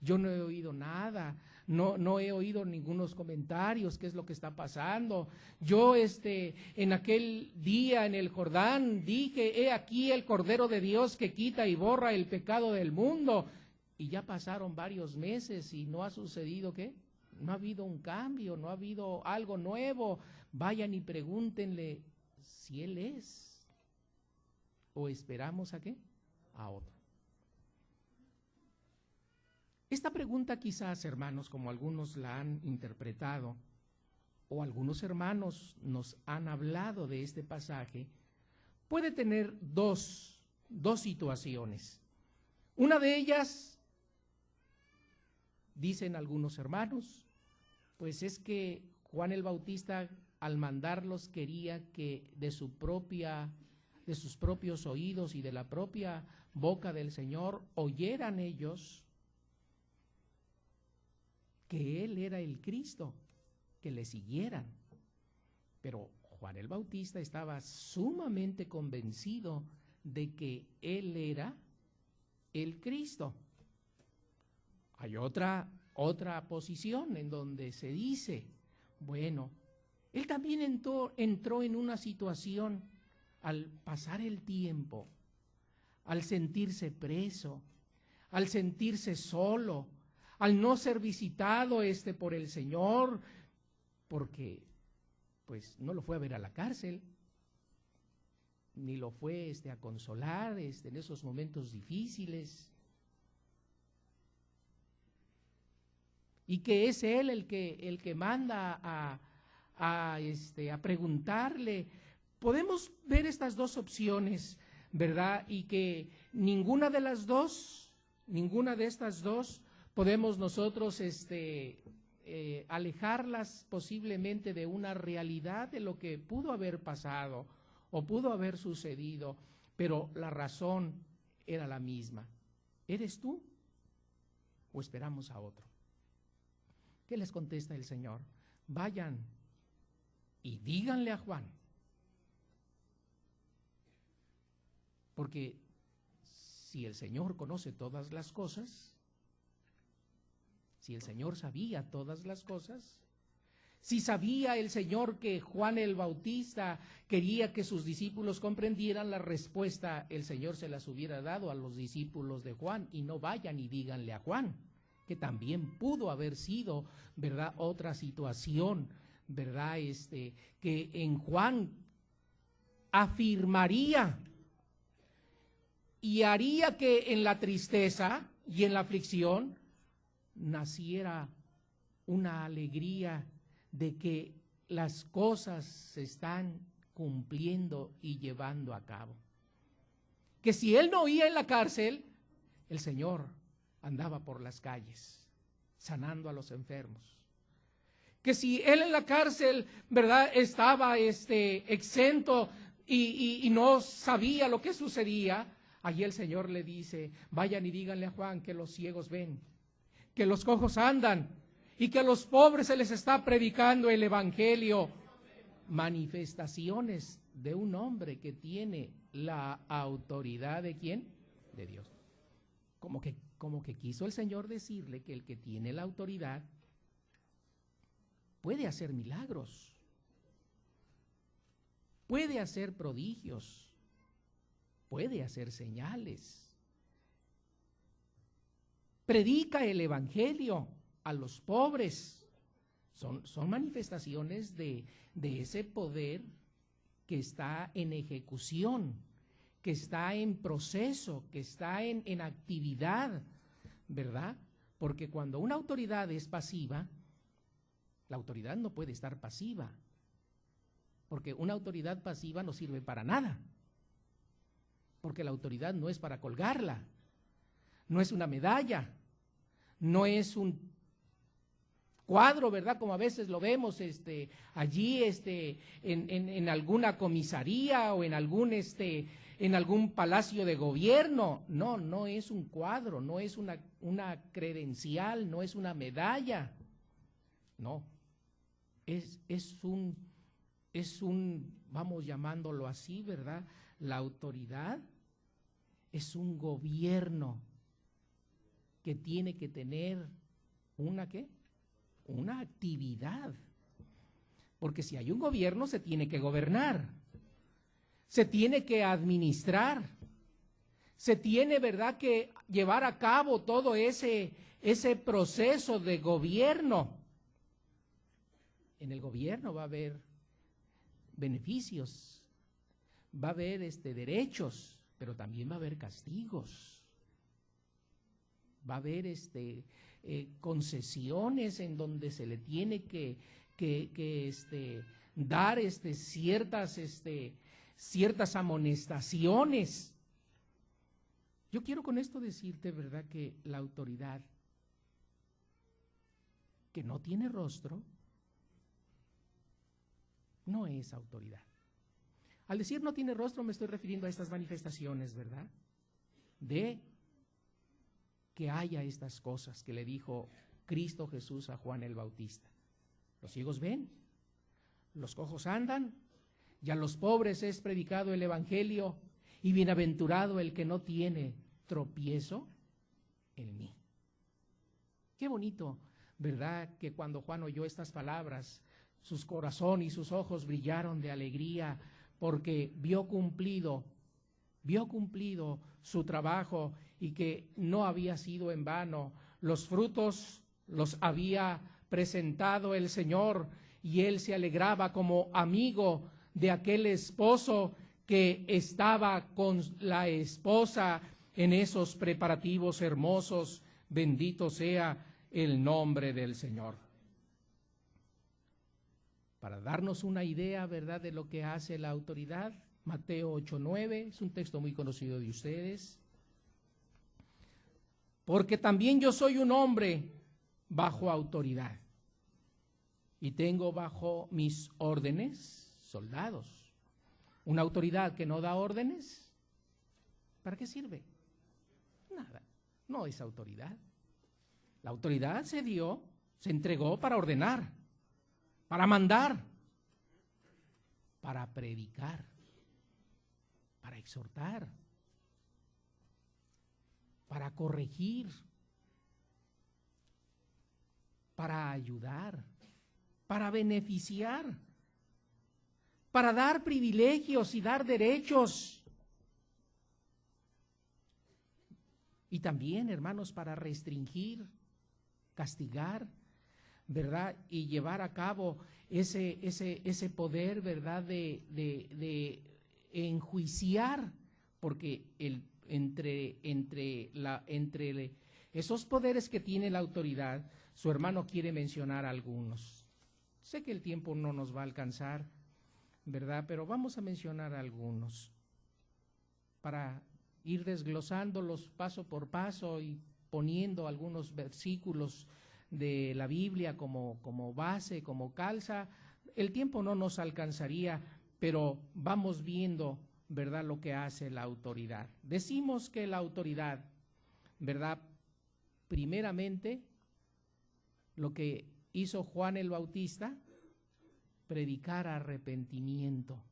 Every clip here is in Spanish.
yo no he oído nada, no he oído ningunos comentarios, qué es lo que está pasando. Yo en aquel día en el Jordán dije, he aquí el Cordero de Dios que quita y borra el pecado del mundo. Y ya pasaron varios meses y no ha sucedido, ¿qué? No ha habido un cambio, no ha habido algo nuevo. Vayan y pregúntenle si Él es. ¿O esperamos a qué? A otro. Esta pregunta quizás, hermanos, como algunos la han interpretado, o algunos hermanos nos han hablado de este pasaje, puede tener dos situaciones. Una de ellas, dicen algunos hermanos, pues es que Juan el Bautista al mandarlos quería que de sus propios oídos y de la propia boca del Señor oyeran ellos que Él era el Cristo, que le siguieran. Pero Juan el Bautista estaba sumamente convencido de que Él era el Cristo. Hay otra posición en donde se dice, bueno, Él también entró en una situación al pasar el tiempo, al sentirse preso, al sentirse solo, al no ser visitado por el Señor, porque pues no lo fue a ver a la cárcel, ni lo fue a consolar en esos momentos difíciles. Y que es Él el que manda a preguntarle. Podemos ver estas dos opciones, ¿verdad? Y que ninguna de estas dos podemos nosotros alejarlas posiblemente de una realidad de lo que pudo haber pasado o pudo haber sucedido, pero la razón era la misma. ¿Eres tú o esperamos a otro? ¿Qué les contesta el Señor? Vayan y díganle a Juan, porque si el Señor conoce todas las cosas, si el Señor sabía todas las cosas, si sabía el Señor que Juan el Bautista quería que sus discípulos comprendieran la respuesta, el Señor se las hubiera dado a los discípulos de Juan, y no vayan y díganle a Juan, que también pudo haber sido, ¿verdad?, otra situación, ¿verdad?, que en Juan afirmaría y haría que en la tristeza y en la aflicción naciera una alegría de que las cosas se están cumpliendo y llevando a cabo. Que si él no oía en la cárcel, el Señor andaba por las calles sanando a los enfermos. Que si él en la cárcel, ¿verdad?, estaba exento y no sabía lo que sucedía, allí el Señor le dice, vayan y díganle a Juan que los ciegos ven, que los cojos andan y que a los pobres se les está predicando el evangelio. Manifestaciones de un hombre que tiene la autoridad ¿de quién? De Dios. Como que quiso el Señor decirle que el que tiene la autoridad puede hacer milagros, puede hacer prodigios, puede hacer señales. Predica el evangelio a los pobres. Son manifestaciones de ese poder que está en ejecución, que está en proceso, que está en actividad, ¿verdad? Porque cuando una autoridad es pasiva, la autoridad no puede estar pasiva, porque una autoridad pasiva no sirve para nada, porque la autoridad no es para colgarla, no es una medalla, no es un cuadro, ¿verdad?, como a veces lo vemos allí en alguna comisaría o en algún palacio de gobierno. No es un cuadro, no es una credencial, no es una medalla. No, es un, vamos llamándolo así, ¿verdad? La autoridad es un gobierno que tiene que tener una ¿qué? Una actividad. Porque si hay un gobierno, se tiene que gobernar, se tiene que administrar, se tiene, ¿verdad?, que llevar a cabo todo ese proceso de gobierno. En el gobierno va a haber beneficios, va a haber derechos, pero también va a haber castigos. Va a haber concesiones en donde se le tiene que dar ciertas amonestaciones. Yo quiero con esto decirte, ¿verdad?, que la autoridad que no tiene rostro no es autoridad. Al decir no tiene rostro me estoy refiriendo a estas manifestaciones, ¿verdad?, de que haya estas cosas que le dijo Cristo Jesús a Juan el Bautista. Los ciegos ven, los cojos andan, y a los pobres es predicado el evangelio, y bienaventurado el que no tiene tropiezo en mí. Qué bonito, ¿verdad?, que cuando Juan oyó estas palabras, sus corazón y sus ojos brillaron de alegría, porque vio cumplido su trabajo y que no había sido en vano. Los frutos los había presentado el Señor y él se alegraba como amigo de aquel esposo que estaba con la esposa en esos preparativos hermosos. Bendito sea el nombre del Señor. Para darnos una idea, ¿verdad?, de lo que hace la autoridad, Mateo 8:9, es un texto muy conocido de ustedes. Porque también yo soy un hombre bajo autoridad y tengo bajo mis órdenes soldados. Una autoridad que no da órdenes, ¿para qué sirve? Nada, no es autoridad. La autoridad se entregó para ordenar, para mandar, para predicar, para exhortar, para corregir, para ayudar, para beneficiar, para dar privilegios y dar derechos. Y también, hermanos, para restringir, castigar, ¿verdad?, y llevar a cabo ese poder, ¿verdad?, de enjuiciar, porque entre esos poderes que tiene la autoridad, su hermano quiere mencionar algunos. Sé que el tiempo no nos va a alcanzar, ¿verdad?, pero vamos a mencionar algunos para ir desglosándolos paso por paso y poniendo algunos versículos de la Biblia como base, como calza. El tiempo no nos alcanzaría, pero vamos viendo, ¿verdad?, lo que hace la autoridad. Decimos que la autoridad, ¿verdad?, primeramente, lo que hizo Juan el Bautista, predicar arrepentimiento.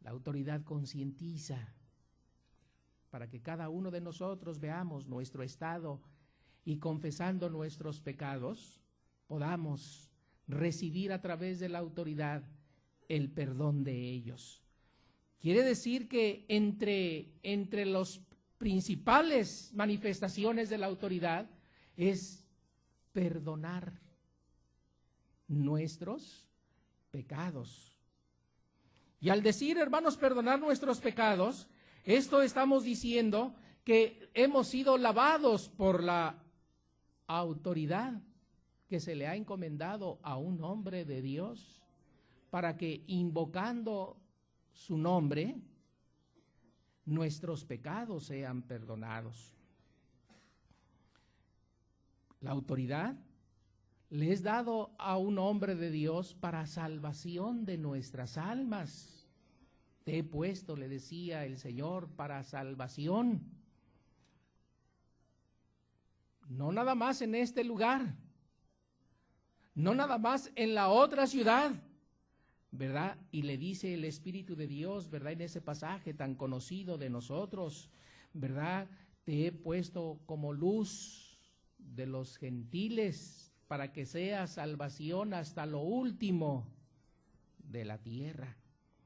La autoridad concientiza para que cada uno de nosotros veamos nuestro estado y confesando nuestros pecados, podamos recibir a través de la autoridad el perdón de ellos. Quiere decir que entre las principales manifestaciones de la autoridad es perdonar nuestros pecados. Y al decir, hermanos, perdonar nuestros pecados, esto estamos diciendo que hemos sido lavados por la autoridad que se le ha encomendado a un hombre de Dios para que, invocando su nombre, nuestros pecados sean perdonados. La autoridad le es dado a un hombre de Dios para salvación de nuestras almas. Te he puesto, le decía el Señor, para salvación. No nada más en este lugar, no nada más en la otra ciudad, ¿verdad? Y le dice el Espíritu de Dios, ¿verdad?, en ese pasaje tan conocido de nosotros, ¿verdad?, te he puesto como luz de los gentiles para que seas salvación hasta lo último de la tierra.